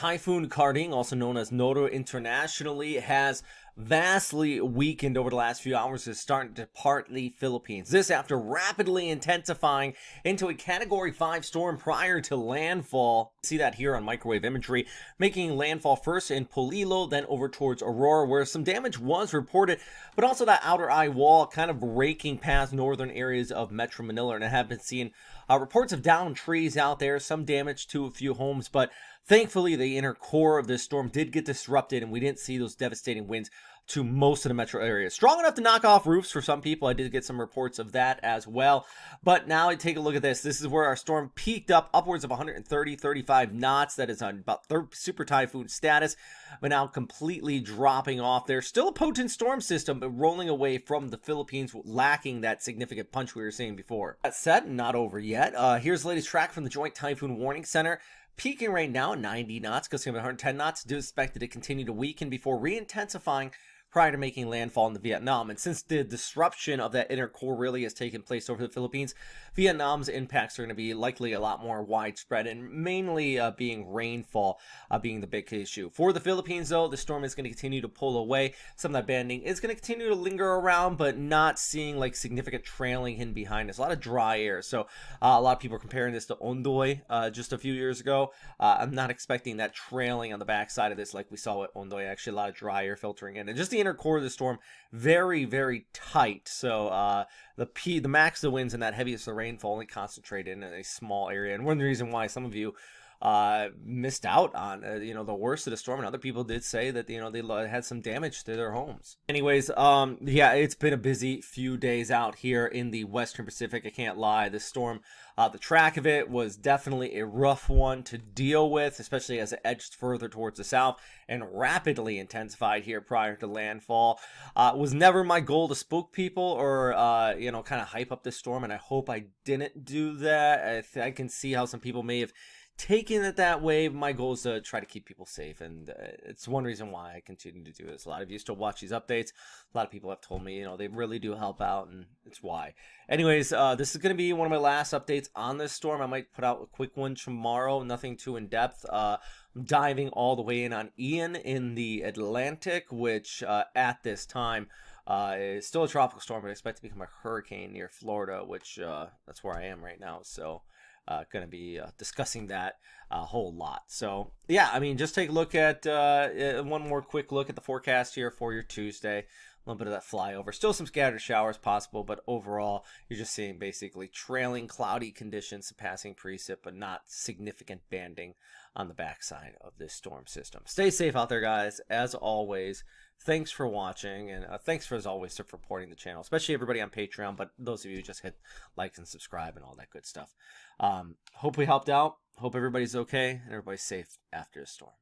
Typhoon Carding, also known as Noto internationally, has vastly weakened over the last few hours. Is starting to depart the Philippines. This after rapidly intensifying into a Category 5 storm prior to landfall. See that here on microwave imagery, making landfall first in Polillo, then over towards Aurora, where some damage was reported, but also that outer eye wall kind of raking past northern areas of Metro Manila. And I have been seeing reports of downed trees out there, some damage to a few homes, but thankfully the inner core of this storm did get disrupted and we didn't see those devastating winds to most of the metro area. Strong enough to knock off roofs for some people. I did get some reports of that as well. But now take a look at this. This is where our storm peaked up upwards of 135 knots. That is on about super typhoon status, but now completely dropping off there. Still a potent storm system, but rolling away from the Philippines, lacking that significant punch we were seeing before. That said, not over yet. Here's the latest track from the Joint Typhoon Warning Center. Peaking right now at 90 knots, goes to 110 knots. Do expect it to continue to weaken before re-intensifying prior to making landfall into Vietnam. And since the disruption of that inner core really has taken place over the Philippines, Vietnam's impacts are going to be likely a lot more widespread, and mainly being rainfall being the big issue. For the Philippines, though, the storm is going to continue to pull away. Some of that banding is going to continue to linger around, but not seeing like significant trailing hidden behind us. A lot of dry air. So a lot of people are comparing this to Ondoy just a few years ago. I'm not expecting that trailing on the backside of this like we saw with Ondoy. Actually, a lot of dry air filtering in. And just the inner core of the storm, very, very tight. So the max of the winds and that heaviest of the rainfall only concentrated in a small area. And one of the reasons why some of you missed out on the worst of the storm, and other people did say that they had some damage to their homes. Anyways, yeah, it's been a busy few days out here in the Western Pacific. I can't lie. This storm, the track of it was definitely a rough one to deal with, especially as it edged further towards the south and rapidly intensified here prior to landfall. It was never my goal to spook people or kind of hype up this storm, and I hope I didn't do that. I can see how some people may have taking it that way. My goal is to try to keep people safe, and it's one reason why I continue to do this. A lot of you still watch these updates. A lot of people have told me, they really do help out, and it's why. Anyways, this is going to be one of my last updates on this storm. I might put out a quick one tomorrow, nothing too in-depth. I'm diving all the way in on Ian in the Atlantic, which at this time is still a tropical storm, but I expect to become a hurricane near Florida, which that's where I am right now. So going to be discussing that a whole lot. So yeah, I mean, just take a look at one more quick look at the forecast here for your Tuesday. A little bit of that flyover, still some scattered showers possible, but overall you're just seeing basically trailing cloudy conditions, passing precip, but not significant banding on the backside of this storm system. Stay safe out there, guys. As always, thanks for watching, and thanks for, as always, for supporting the channel, especially everybody on Patreon, but those of you who just hit like and subscribe and all that good stuff. Hope we helped out. Hope everybody's okay and everybody's safe after the storm.